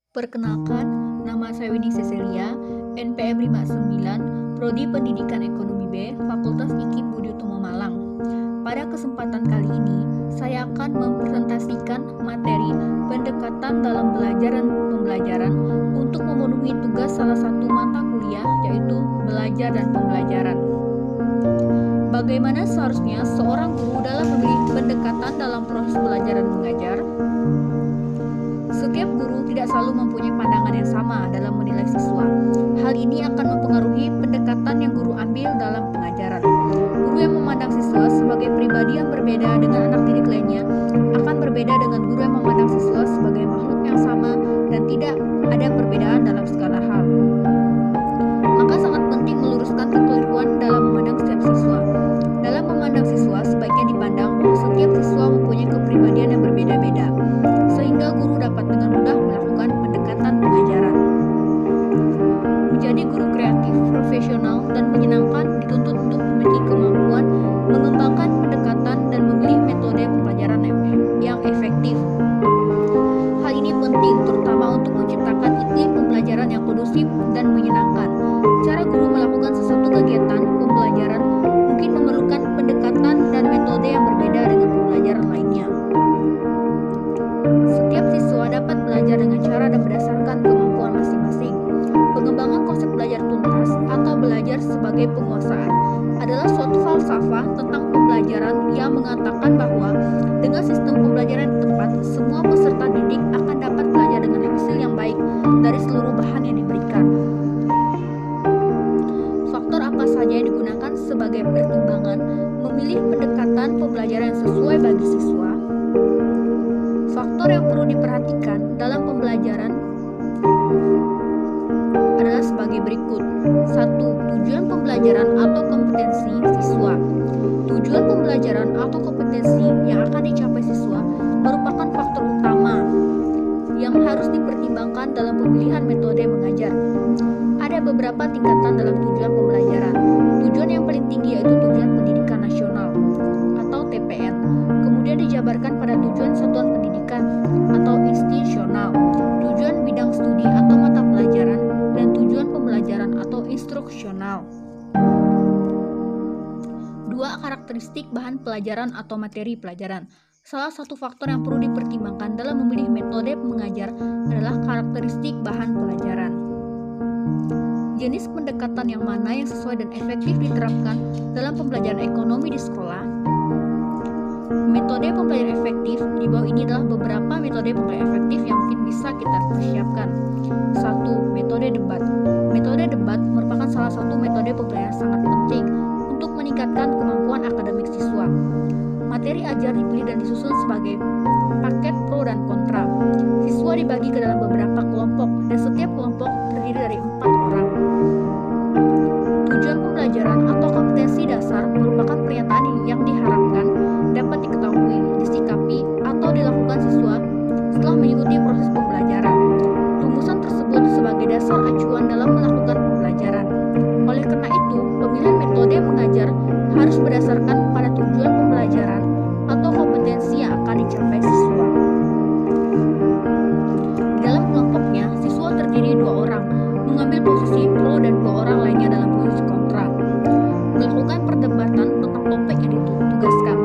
Perkenalkan, nama saya Winnie Cecilia, NPM 59, Prodi Pendidikan Ekonomi B, Fakultas IKIP Budi Utomo Malang. Pada kesempatan kali ini, saya akan mempresentasikan materi pendekatan dalam belajar dan pembelajaran untuk memenuhi tugas salah satu mata kuliah, yaitu belajar dan pembelajaran. Bagaimana seharusnya seorang guru dalam memilih pendekatan dalam proses belajar dan mengajar? Setiap guru tidak selalu mempunyai pandangan yang sama dalam menilai siswa. Hal ini akan mempengaruhi pendekatan yang guru ambil dalam pengajaran. Guru yang memandang siswa sebagai pribadi yang berbeda dengan anak didik lainnya akan berbeda dengan guru yang memandang siswa sebagai makhluk yang sama dan tidak ada perbedaan dalam segala hal. Maka sangat penting meluruskan kekeliruan dalam memandang setiap siswa. Dalam memandang siswa, sebaiknya dipandang bahwa setiap siswa mempunyai kepribadian yang berbeda-beda, sehingga guru dapat dengan mudah melakukan pendekatan pengajaran. Menjadi guru kreatif, profesional, dan menyenangkan dituntut untuk memiliki kemampuan mengembangkan pendekatan dan memilih metode pembelajaran yang efektif. Hal ini penting terutama untuk menciptakan iklim pembelajaran yang kondusif dan menyenangkan. Cara guru melakukan sesuatu kegiatan pembelajaran mungkin memerlukan pendekatan dan metode yang berbeda dengan pembelajaran lainnya. Setiap siswa dapat belajar dengan cara dan berdasarkan kemampuan masing-masing. Pengembangan konsep belajar tuntas atau belajar sebagai penguasaan adalah suatu falsafah tentang pembelajaran yang mengatakan bahwa dengan sistem pembelajaran yang tepat, semua peserta didik akan dapat belajar dengan hasil yang baik dari seluruh bahan yang diberikan. Faktor apa saja yang digunakan sebagai pertimbangan memilih pendekatan pembelajaran yang sesuai bagi siswa? Faktor yang perlu diperhatikan dalam pembelajaran adalah sebagai berikut. 1. Tujuan pembelajaran atau kompetensi siswa. Tujuan pembelajaran atau kompetensi yang akan dicapai siswa merupakan faktor utama yang harus dipertimbangkan dalam pemilihan metode mengajar. Ada beberapa tingkatan dalam tujuan pembelajaran. Tujuan yang paling tinggi yaitu tujuan pendidikan nasional atau TPN. Kemudian dijabarkan pada tujuan satuan pendidikan atau institusional, tujuan bidang studi atau mata pelajaran, dan tujuan pembelajaran atau instruksional. 2. Karakteristik bahan pelajaran atau materi pelajaran. Salah satu faktor yang perlu dipertimbangkan dalam memilih metode mengajar adalah karakteristik bahan pelajaran. Jenis pendekatan yang mana yang sesuai dan efektif diterapkan dalam pembelajaran ekonomi di sekolah. Metode pembelajaran efektif di bawah ini adalah beberapa metode pembelajaran efektif yang mungkin bisa kita persiapkan. 1. Metode debat. Metode debat merupakan salah satu metode pembelajaran sangat penting untuk meningkatkan kemampuan akademik siswa. Materi ajar dipilih dan disusun sebagai paket pro dan kontra. Siswa dibagi ke dalam beberapa kelompok dan setiap kelompok terdiri dari 4 orang. Tujuan pembelajaran atau kompetensi dasar merupakan pernyataan yang diharapkan dapat diketahui, disikapi, atau dilakukan siswa setelah mengikuti proses pembelajaran. Rumusan tersebut sebagai dasar acuan dalam melakukan pembelajaran. Oleh karena itu, pemilihan metode mengajar harus berdasarkan pada tujuan pembelajaran atau kompetensi yang akan dicapai siswa. Di dalam kelompoknya, siswa terdiri 2 orang, mengambil posisi pro dan 2 orang lainnya dalam posisi kontra. Melakukan perdebatan tentang topik yang ditugaskan.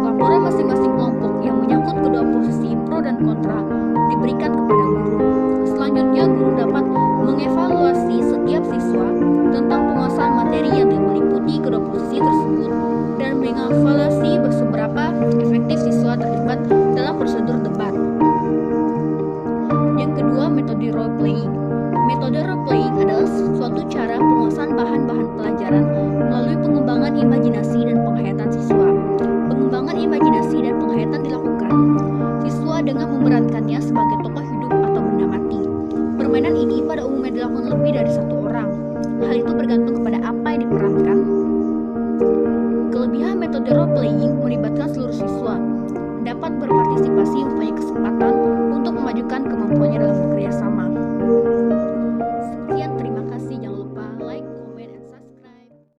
Laporan masing-masing kelompok yang menyangkut kedua posisi pro dan kontra diberikan kepada guru. Selanjutnya, guru dapat mengevaluasi setiap siswa tentang penguasaan materi yang meliputi kedua posisi tersebut dan mengevaluasi seberapa efektif siswa terlibat dalam prosedur debat. Yang kedua, metode role playing. Metode role playing adalah suatu cara penguasaan bahan-bahan pelajaran melalui pengembangan imajinasi dan penghayatan siswa. Pengembangan imajinasi dan penghayatan dilakukan siswa dengan memerankannya sebagai tokoh hidup atau benda mati. Permainan ini pada umumnya dilakukan lebih dari 1 orang. Hal itu bergantung kepada apa yang diperankan. Kelebihan metode role playing melibatkan seluruh siswa dapat berpartisipasi mempunyai kesempatan untuk memajukan kemampuannya dalam bekerja sama.